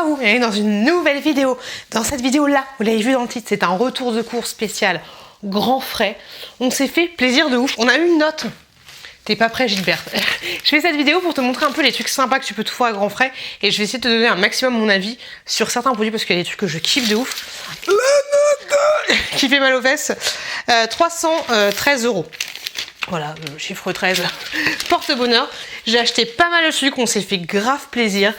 à vous, et dans une nouvelle vidéo. Dans cette vidéo-là, vous l'avez vu dans le titre, c'est un retour de course spécial grand frais. On s'est fait plaisir de ouf. On a eu une note. T'es pas prêt, Gilbert. Je fais cette vidéo pour te montrer un peu les trucs sympas que tu peux tout faire à grand frais, et je vais essayer de te donner un maximum mon avis sur certains produits parce qu'il y a des trucs que je kiffe de ouf. La note qui fait mal aux fesses. 313 €. Voilà, chiffre 13, porte-bonheur. J'ai acheté pas mal de trucs, on s'est fait grave plaisir.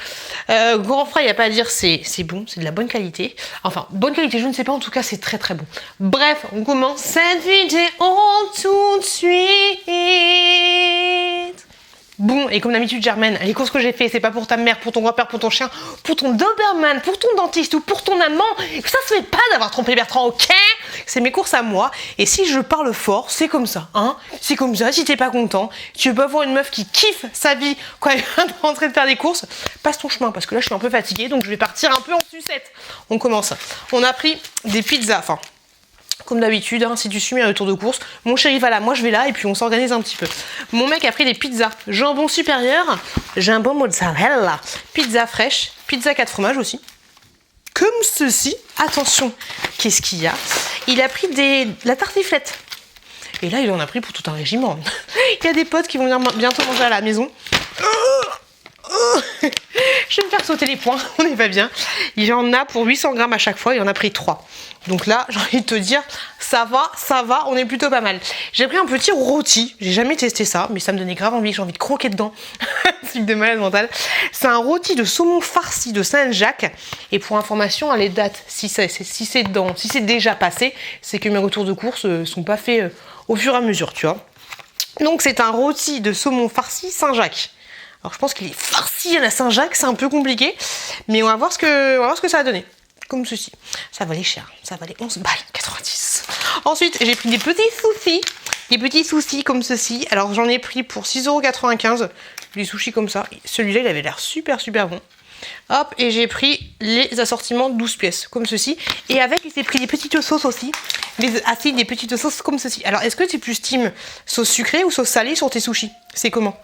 Grand frais, il n'y a pas à dire, c'est bon, c'est de la bonne qualité. Enfin, bonne qualité, je ne sais pas, en tout cas, c'est très très bon. Bref, on commence cette vidéo tout de suite. Bon, et comme d'habitude, Germaine, les courses que j'ai fait, c'est pas pour ta mère, pour ton grand-père, pour ton chien, pour ton Doberman, pour ton dentiste ou pour ton amant. Ça se fait pas d'avoir trompé Bertrand, ok? C'est mes courses à moi. Et si je parle fort, c'est comme ça, hein? C'est comme ça. Si t'es pas content, tu peux avoir une meuf qui kiffe sa vie quand elle vient de rentrer de faire des courses, passe ton chemin, parce que là, je suis un peu fatiguée, donc je vais partir un peu en sucette. On commence. On a pris des pizzas, enfin... Comme d'habitude, hein, si tu suis mes retours de course, mon chéri va là, moi je vais là, et puis on s'organise un petit peu. Mon mec a pris des pizzas, jambon supérieur, jambon mozzarella, pizza fraîche, pizza 4 fromages aussi. Comme ceci, attention, qu'est-ce qu'il y a? Il a pris la tartiflette. Et là, il en a pris pour tout un régiment. Il y a des potes qui vont venir bientôt manger à la maison. Je vais me faire sauter les poings, on n'est pas bien. Il y en a pour 800 grammes à chaque fois, il en a pris 3. Donc là, j'ai envie de te dire, ça va, on est plutôt pas mal. J'ai pris un petit rôti, j'ai jamais testé ça, mais ça me donnait grave envie, j'ai envie de croquer dedans. Truc de malade mental. C'est un rôti de saumon farci de Saint-Jacques. Et pour information, les dates, si c'est déjà passé, c'est que mes retours de course sont pas faits au fur et à mesure, tu vois. Donc c'est un rôti de saumon farci Saint-Jacques. Alors je pense qu'il est farci à la Saint-Jacques, c'est un peu compliqué, mais on va voir ce que ça a donné. Comme ceci. Ça valait cher, ça valait 11 balles 90. Ensuite, j'ai pris des petits sushis comme ceci. Alors j'en ai pris pour 6,95 €, des sushis comme ça. Celui-là, il avait l'air super bon. Hop, et j'ai pris les assortiments 12 pièces, comme ceci. Et avec, j'ai pris des petites sauces aussi. Des petites sauces comme ceci. Alors, est-ce que tu es plus team sauce sucrée ou sauce salée sur tes sushis? C'est comment?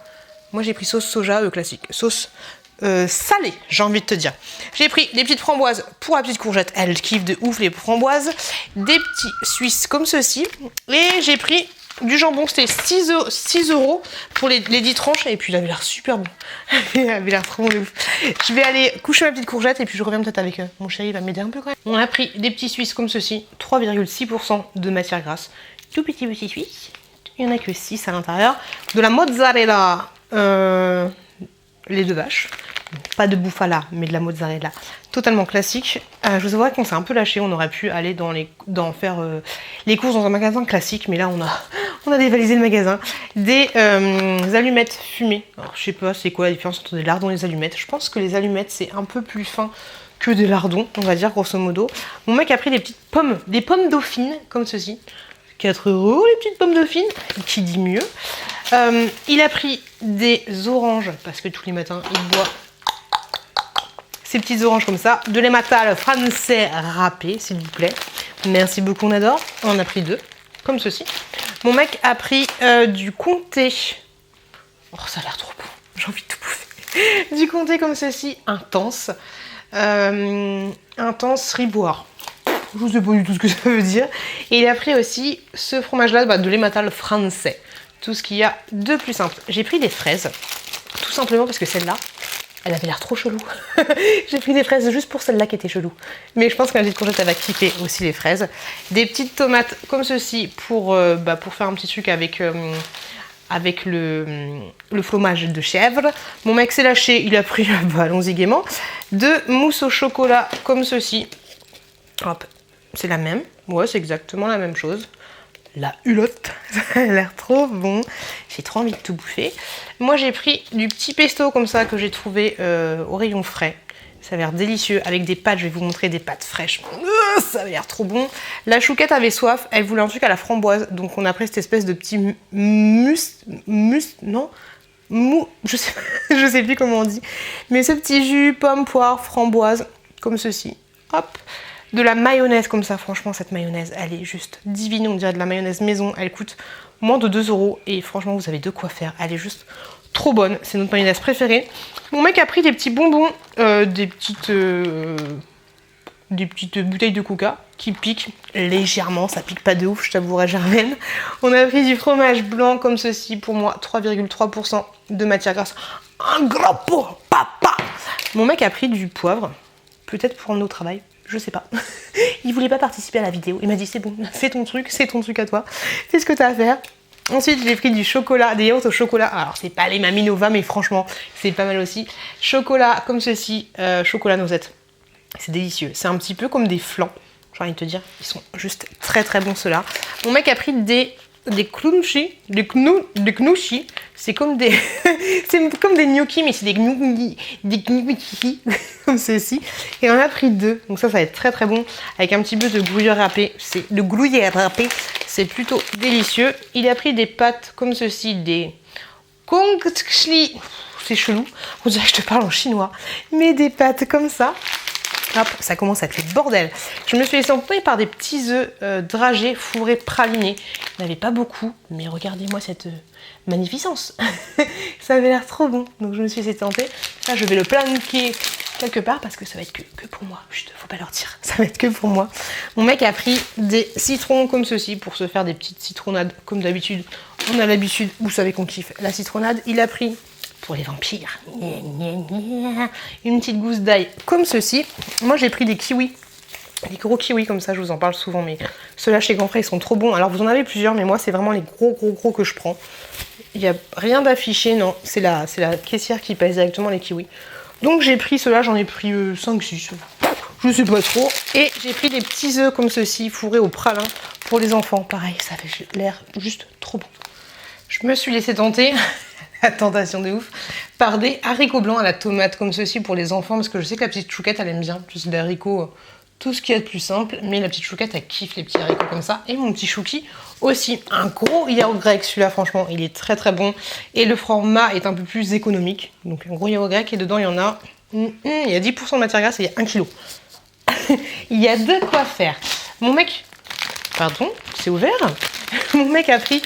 Moi, j'ai pris sauce soja classique. Sauce salée, j'ai envie de te dire. J'ai pris des petites framboises pour la petite courgette. Elle kiffe de ouf les framboises. Des petits suisses comme ceci. Et j'ai pris du jambon, c'était 6 € pour les 10 tranches. Et puis il avait l'air super bon. Il avait l'air trop bon de ouf. Je vais aller coucher ma petite courgette et puis je reviens peut-être avec mon chéri, il va m'aider un peu quand même. On a pris des petits suisses comme ceci. 3,6% de matière grasse. Tout petit suisse. Il n'y en a que 6 à l'intérieur. De la mozzarella. Les deux vaches. Pas de bouffala, mais de la mozzarella. Totalement classique. Je vous avouerai qu'on s'est un peu lâché. On aurait pu aller faire les courses dans un magasin classique. Mais là, on a dévalisé le magasin. Des allumettes fumées. Alors, je sais pas c'est quoi la différence entre des lardons et des allumettes. Je pense que les allumettes, c'est un peu plus fin que des lardons, on va dire, grosso modo. Mon mec a pris des petites pommes. Des pommes dauphines, comme ceci. 4 € les petites pommes dauphines. Qui dit mieux. Il a pris des oranges, parce que tous les matins, il boit ces petites oranges comme ça. De l'emmental français râpé, s'il vous plaît. Merci beaucoup, on adore. On a pris 2, comme ceci. Mon mec a pris du comté. Oh, ça a l'air trop bon. J'ai envie de tout bouffer. Du comté comme ceci, intense. Intense riboire. Je ne sais pas du tout ce que ça veut dire. Et il a pris aussi ce fromage-là, de l'emmental français. Tout ce qu'il y a de plus simple. J'ai pris des fraises, tout simplement parce que celle-là, elle avait l'air trop chelou. J'ai pris des fraises juste pour celle-là qui était chelou. Mais je pense que la petite courgette, elle va kiffer aussi les fraises. Des petites tomates comme ceci pour faire un petit truc avec le fromage de chèvre. Mon mec s'est lâché, il a pris, allons-y gaiement, de mousse au chocolat comme ceci. Hop, c'est la même. Ouais, c'est exactement la même chose. La hulotte, ça a l'air trop bon. J'ai trop envie de tout bouffer. Moi, j'ai pris du petit pesto comme ça que j'ai trouvé au rayon frais. Ça a l'air délicieux avec des pâtes. Je vais vous montrer des pâtes fraîches. Ça a l'air trop bon. La chouquette avait soif. Elle voulait un truc à la framboise. Donc, on a pris cette espèce de petit je sais plus comment on dit. Mais ce petit jus, pomme, poire, framboise, comme ceci. Hop. De la mayonnaise comme ça, franchement cette mayonnaise elle est juste divine, on dirait de la mayonnaise maison, elle coûte moins de 2 € et franchement vous avez de quoi faire, elle est juste trop bonne. C'est notre mayonnaise préférée. Mon mec a pris des petits bonbons, des petites bouteilles de coca qui piquent légèrement. Ça pique pas de ouf, je t'avouerai, Germaine. On a pris du fromage blanc comme ceci. Pour moi, 3,3% de matière grasse. Un gros pour papa. Mon mec a pris du poivre. Peut-être pour emmener au travail. Je sais pas. Il voulait pas participer à la vidéo. Il m'a dit c'est bon, fais ton truc, c'est ton truc à toi. Fais ce que t'as à faire. Ensuite, j'ai pris du chocolat, des yaourts au chocolat. Alors, c'est pas les Mamie Nova, mais franchement, c'est pas mal aussi. Chocolat comme ceci, chocolat noisette. C'est délicieux. C'est un petit peu comme des flans, j'ai envie de te dire. Ils sont juste très très bons ceux-là. Mon mec a pris des crunchy, des knushi. C'est comme des c'est comme des gnocchis, mais c'est des gnocchis comme ceci. Et on a pris 2. Donc ça va être très très bon avec un petit peu de gruyère râpé. C'est le gruyère râpé. C'est plutôt délicieux. Il a pris des pâtes comme ceci, des kongchli. C'est chelou. On dirait que je te parle en chinois, mais des pâtes comme ça. Hop, ça commence à être le bordel. Je me suis laissée emporter par des petits œufs dragés, fourrés, pralinés. Il n'y en avait pas beaucoup, mais regardez-moi cette magnificence. Ça avait l'air trop bon, donc je me suis laissée tenter. Là, je vais le planquer quelque part parce que ça va être que pour moi. Chut, faut pas leur dire, ça va être que pour moi. Mon mec a pris des citrons comme ceci pour se faire des petites citronnades comme d'habitude. On a l'habitude, vous savez qu'on kiffe la citronnade. Il a pris... pour les vampires, une petite gousse d'ail comme ceci. Moi j'ai pris des kiwis, des gros kiwis comme ça, je vous en parle souvent, mais ceux-là chez Grand Frais ils sont trop bons. Alors vous en avez plusieurs, mais moi c'est vraiment les gros que je prends. Il n'y a rien d'affiché, non, c'est la caissière qui pèse directement les kiwis. Donc j'ai pris ceux-là, j'en ai pris 5-6, je sais pas trop. Et j'ai pris des petits œufs comme ceci, fourrés au pralin pour les enfants. Pareil, ça fait l'air juste trop bon. Je me suis laissée tenter... la tentation de ouf, par des haricots blancs à la tomate comme ceci pour les enfants, parce que je sais que la petite chouquette elle aime bien, c'est des haricots, tout ce qu'il y a de plus simple, mais la petite chouquette elle kiffe les petits haricots comme ça, et mon petit chouki aussi. Un gros yaourt grec, celui-là franchement il est très très bon, et le format est un peu plus économique, donc un gros yaourt grec, et dedans il y en a, il y a 10% de matière grasse et il y a 1 kg. Il y a de quoi faire. Mon mec, pardon, c'est ouvert. Mon mec a pris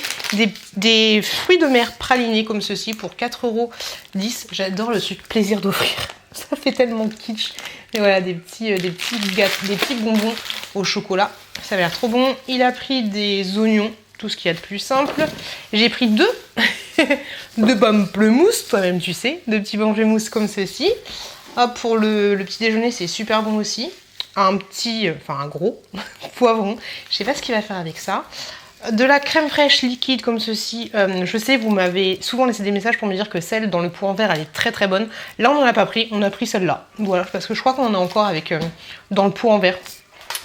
des fruits de mer pralinés comme ceci pour 4,10 €. J'adore le sucre plaisir d'offrir. Ça fait tellement kitsch. Et voilà, des petits bonbons au chocolat. Ça a l'air trop bon. Il a pris des oignons, tout ce qu'il y a de plus simple. J'ai pris 2 de pamplemousse, toi-même tu sais, 2 petits pamplemousses comme ceci. Hop, pour le petit déjeuner, c'est super bon aussi. Un gros poivron. Je sais pas ce qu'il va faire avec ça. De la crème fraîche liquide comme ceci. Je sais, vous m'avez souvent laissé des messages pour me dire que celle dans le pot en verre, elle est très très bonne. Là, on n'en a pas pris, on a pris celle-là. Voilà, parce que je crois qu'on en a encore avec dans le pot en verre.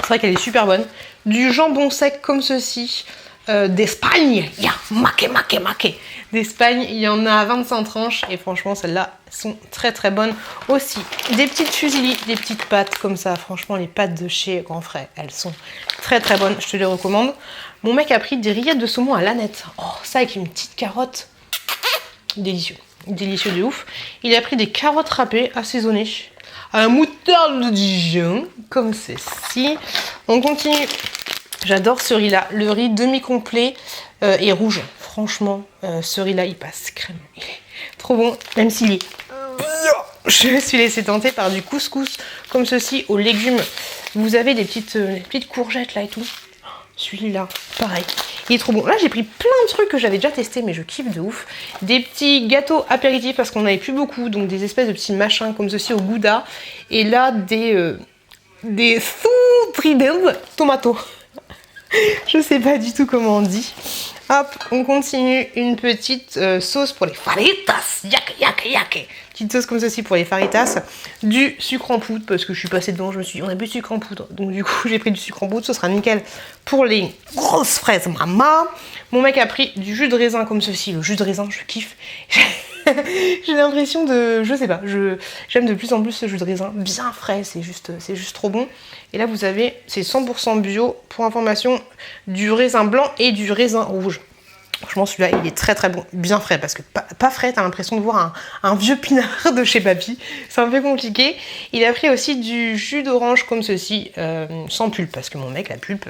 C'est vrai qu'elle est super bonne. Du jambon sec comme ceci. D'Espagne. Make. D'Espagne, il y en a 25 tranches. Et franchement, celles-là sont très très bonnes aussi. Des petites fusilli, des petites pâtes comme ça. Franchement, les pâtes de chez Grand Frais, elles sont très très bonnes. Je te les recommande. Mon mec a pris des rillettes de saumon à l'aneth. Oh, ça avec une petite carotte. Délicieux. Délicieux de ouf. Il a pris des carottes râpées assaisonnées à la moutarde de Dijon, comme ceci. On continue. J'adore ce riz-là. Le riz demi-complet et rouge. Franchement, ce riz-là, il passe crème. Il est trop bon, même s'il est... Je me suis laissée tenter par du couscous, comme ceci, aux légumes. Vous avez des petites courgettes là et tout. Celui-là, pareil. Il est trop bon. Là, j'ai pris plein de trucs que j'avais déjà testés, mais je kiffe de ouf. Des petits gâteaux apéritifs, parce qu'on n'avait plus beaucoup. Donc, des espèces de petits machins, comme ceci, au gouda. Et là, des soutrides tomato. Je sais pas du tout comment on dit. Hop, on continue. Une petite sauce pour les faritas. Yake. Petite sauce comme ceci pour les faritas. Du sucre en poudre, parce que je suis passée devant, je me suis dit, on a plus de sucre en poudre. Donc du coup, j'ai pris du sucre en poudre. Ce sera nickel pour les grosses fraises mama. Mon mec a pris du jus de raisin comme ceci. Le jus de raisin, je kiffe. J'ai l'impression de... Je sais pas, j'aime de plus en plus ce jus de raisin. Bien frais, c'est juste trop bon. Et là, vous avez, c'est 100% bio, pour information, du raisin blanc et du raisin rouge. Franchement, celui-là, il est très très bon. Bien frais, parce que pas frais, t'as l'impression de voir un vieux pinard de chez Papy. C'est un peu compliqué. Il a pris aussi du jus d'orange comme ceci, sans pulpe, parce que mon mec, la pulpe...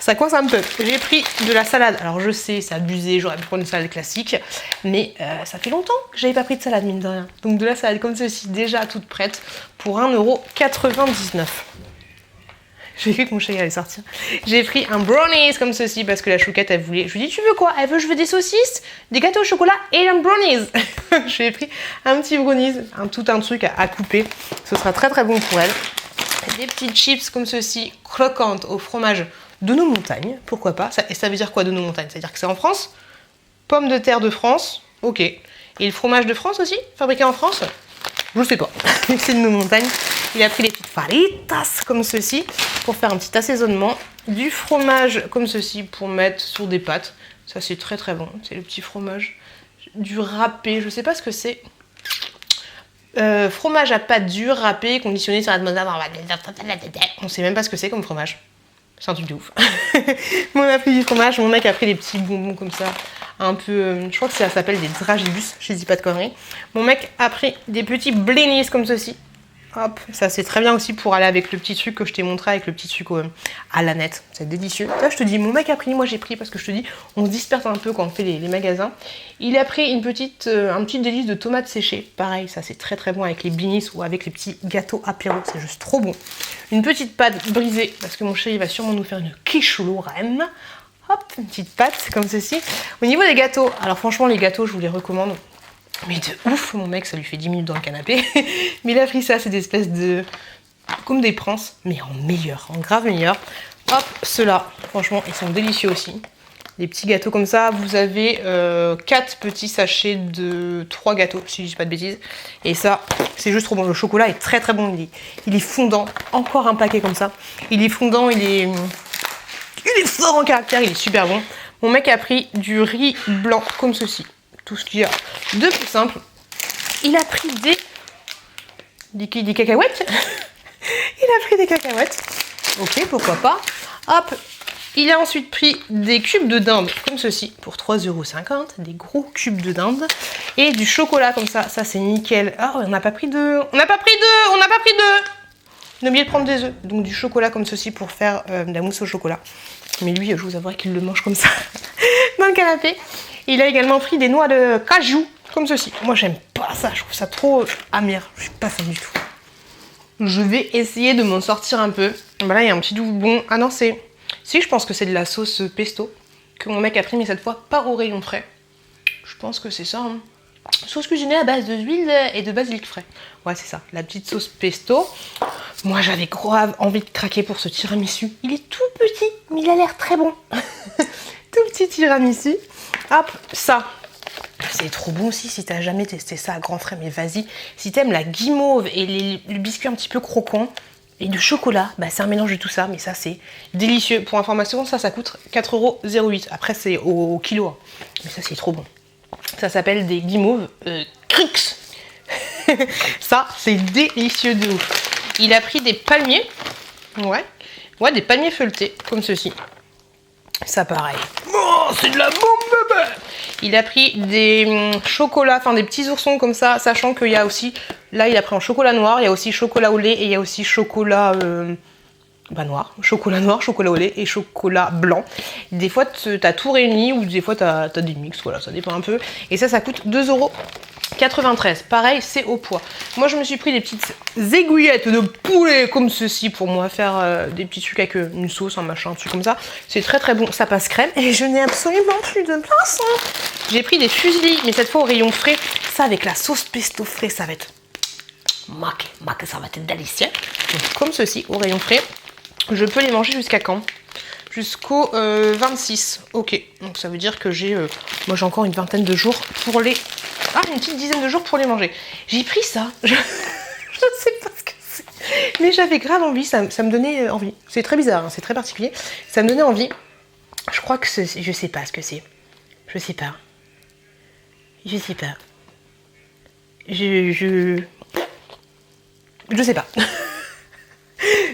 ça coince un peu. J'ai pris de la salade. Alors je sais, c'est abusé, j'aurais pu prendre une salade classique, mais ça fait longtemps que j'avais pas pris de salade, mine de rien. Donc de la salade comme ceci, déjà toute prête, pour 1,99 €. J'ai cru que mon chéri allait sortir. J'ai pris un brownies comme ceci parce que la chouquette elle voulait. Je lui ai dit tu veux quoi? Elle veut je veux des saucisses, des gâteaux au chocolat et un brownies. Je lui ai pris un petit brownies, tout un truc à couper. Ce sera très très bon pour elle. Des petites chips comme ceci, croquantes au fromage de nos montagnes, pourquoi pas. Et ça veut dire quoi de nos montagnes? C'est-à-dire que c'est en France? Pommes de terre de France, ok. Et le fromage de France aussi, fabriqué en France? Je sais pas, c'est de nos montagnes. Il a pris les petites faritas comme ceci pour faire un petit assaisonnement. Du fromage comme ceci pour mettre sur des pâtes. Ça c'est très très bon, c'est le petit fromage. Du râpé, je sais pas ce que c'est. Fromage à pâte dure, râpé, conditionné sur la on sait même pas ce que c'est comme fromage. C'est un truc de ouf. On a pris du fromage, mon mec a pris des petits bonbons comme ça. Un peu, je crois que ça s'appelle des dragibus, je dis pas de conneries. Mon mec a pris des petits blinis comme ceci. Hop, ça c'est très bien aussi pour aller avec le petit truc que je t'ai montré avec le petit sucre à l'aneth. C'est délicieux. Là je te dis, mon mec a pris, moi j'ai pris parce que je te dis, on se disperse un peu quand on fait les magasins. Il a pris un petit délice de tomates séchées. Pareil, ça c'est très très bon avec les blinis ou avec les petits gâteaux apéro, c'est juste trop bon. Une petite pâte brisée parce que mon chéri va sûrement nous faire une quiche Lorraine. Hop, une petite pâte comme ceci. Au niveau des gâteaux, alors franchement les gâteaux je vous les recommande. Mais de ouf, mon mec, ça lui fait 10 minutes dans le canapé. Mais il a pris ça, c'est des espèces de... comme des princes, mais en meilleur, en grave meilleur. Hop, ceux-là, franchement, ils sont délicieux aussi. Des petits gâteaux comme ça, vous avez 4 petits sachets de 3 gâteaux, si je dis pas de bêtises. Et ça, c'est juste trop bon. Le chocolat est très très bon, il est fondant. Encore un paquet comme ça. Il est fondant, il est fort en caractère, il est super bon. Mon mec a pris du riz blanc comme ceci. Tout ce qu'il y a de plus simple. Il a pris des cacahuètes. Il a pris des cacahuètes. Ok, pourquoi pas. Hop. Il a ensuite pris des cubes de dinde comme ceci pour 3,50 €. Des gros cubes de dinde. Et du chocolat comme ça. Ça, c'est nickel. Ah, on n'a pas pris deux. On n'a pas pris deux. On n'a pas pris deux. On a oublié de prendre des œufs. Donc du chocolat comme ceci pour faire de la mousse au chocolat. Mais lui, je vous avouerai qu'il le mange comme ça dans le canapé. Il a également pris des noix de cajou, comme ceci. Moi, j'aime pas ça, je trouve ça trop amer. Je suis pas fan du tout. Je vais essayer de m'en sortir un peu. Bah là, il y a un petit doublon. Ah non, c'est... Si, je pense que c'est de la sauce pesto que mon mec a pris, mais cette fois, pas au rayon frais. Je pense que c'est ça. Hein. Sauce cuisinée à base d'huile et de basilic frais. Ouais, c'est ça, la petite sauce pesto. Moi, j'avais grave envie de craquer pour ce tiramisu. Il est tout petit, mais il a l'air très bon. Tout petit tiramisu. Hop, ça, c'est trop bon aussi si t'as jamais testé ça à grands frais, mais vas-y. Si t'aimes la guimauve et le biscuit un petit peu croquant et du chocolat, bah c'est un mélange de tout ça, mais ça c'est délicieux. Pour information, ça coûte 4,08 €. Après c'est au kilo, hein. Mais ça c'est trop bon. Ça s'appelle des guimauves Crix. Ça c'est délicieux de ouf. Il a pris des palmiers, ouais, des palmiers feuilletés comme ceci. Ça pareil. Oh, c'est de la bombe, bébé. Il a pris des chocolats, enfin des petits oursons comme ça, sachant qu'il y a aussi, là il a pris en chocolat noir, il y a aussi chocolat au lait et il y a aussi chocolat noir, chocolat au lait et chocolat blanc. Des fois t'as tout réuni ou des fois t'as des mix, voilà, ça dépend un peu. Et ça coûte 2,93 €. Pareil, c'est au poids. Moi, je me suis pris des petites aiguillettes de poulet comme ceci pour moi faire des petits trucs avec une sauce, un machin, un truc comme ça. C'est très très bon, ça passe crème. Et je n'ai absolument plus de place. Hein. J'ai pris des fusilis, mais cette fois au rayon frais. Ça avec la sauce pesto frais, ça va être... ça va être délicieux. Donc, comme ceci, au rayon frais. Je peux les manger jusqu'à quand? Jusqu'au 26. Ok, donc ça veut dire que moi j'ai encore une vingtaine de jours pour les... Ah, une petite dizaine de jours pour les manger. J'ai pris ça. Je sais pas ce que c'est. Mais j'avais grave envie, ça me donnait envie. C'est très bizarre, hein, c'est très particulier. Ça me donnait envie. Je crois que c'est... Je sais pas ce que c'est. Je sais pas. Je sais pas. Je sais pas.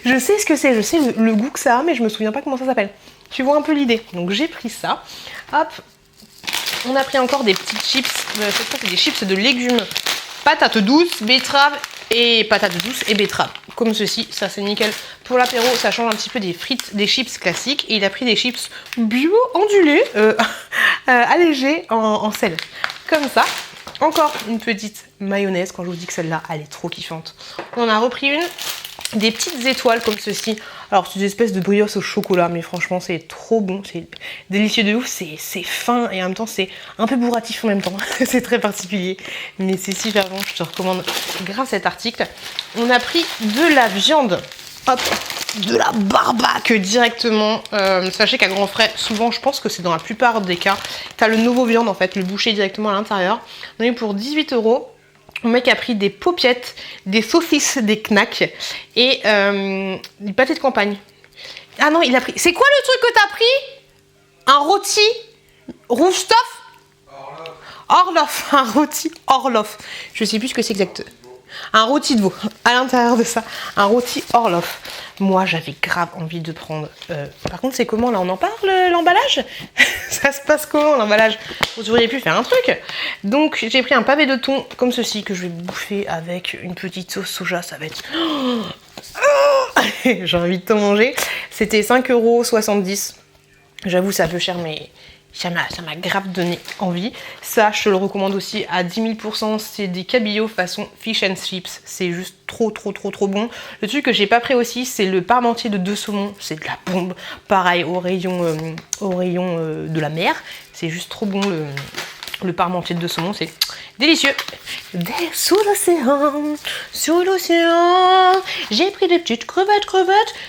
Je sais ce que c'est, je sais le goût que ça a, mais je me souviens pas comment ça s'appelle. Tu vois un peu l'idée. Donc j'ai pris ça. Hop. On a pris encore des petites chips. Cette fois, c'est des chips de légumes. Patates douces, betteraves et patates douces et betteraves, comme ceci. Ça c'est nickel pour l'apéro, ça change un petit peu des frites, des chips classiques. Et il a pris des chips bio ondulés, allégés en sel, comme ça. Encore une petite mayonnaise, quand je vous dis que celle-là, elle est trop kiffante. On a repris des petites étoiles comme ceci. Alors c'est des espèces de brioches au chocolat, mais franchement c'est trop bon, c'est délicieux de ouf, c'est fin et en même temps c'est un peu bourratif en même temps. C'est très particulier, mais c'est super bon, je te recommande grave cet article. On a pris de la viande, hop, de la barbaque directement. Sachez qu'à Grand Frais, souvent je pense que c'est dans la plupart des cas, t'as le nouveau viande en fait, le boucher directement à l'intérieur. On est pour 18 €. Mon mec a pris des paupiettes, des saucisses, des knacks et des pâtés de campagne. Ah non, il a pris... C'est quoi le truc que t'as pris? Un rôti Roustoff Orloff. Un rôti Orloff. Je sais plus ce que c'est exact. Un rôti de veau. À l'intérieur de ça, un rôti Orloff. Moi, j'avais grave envie de prendre... Par contre, c'est comment là? On en parle, l'emballage? Ça se passe comment l'emballage? Vous auriez pu faire un truc. Donc, j'ai pris un pavé de thon comme ceci que je vais bouffer avec une petite sauce soja. Ça va être... J'ai envie de tout manger. C'était 5,70 €. J'avoue, c'est un peu cher, mais... Ça m'a grave donné envie. Ça, je te le recommande aussi à 10 000 %. C'est des cabillaud façon fish and chips. C'est juste trop bon. Le truc que j'ai pas pris aussi, c'est le parmentier de 2 saumons. C'est de la bombe. Pareil, au rayon de la mer. C'est juste trop bon le parmentier de 2 saumons. C'est délicieux. Sous l'océan, j'ai pris des petites crevettes.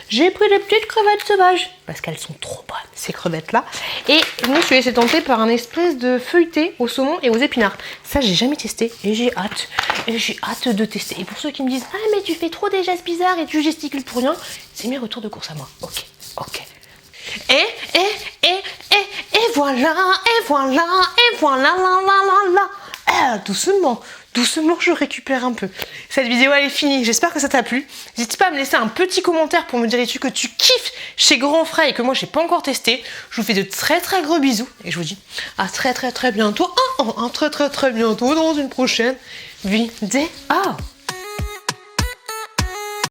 J'ai pris des petites crevettes sauvages. Parce qu'elles sont trop bonnes, ces crevettes-là. Et je me suis laissée tenter par un espèce de feuilleté au saumon et aux épinards. Ça, j'ai jamais testé et j'ai hâte. Et j'ai hâte de tester. Et pour ceux qui me disent « Ah, mais tu fais trop des gestes bizarres et tu gesticules pour rien », c'est mes retours de course à moi. Ok. Et voilà, la. Doucement, je récupère un peu. Cette vidéo, elle est finie. J'espère que ça t'a plu. N'hésite pas à me laisser un petit commentaire pour me dire que tu kiffes chez Grand Frais et que moi, j'ai pas encore testé. Je vous fais de très gros bisous. Et je vous dis à très bientôt. Très bientôt dans une prochaine vidéo.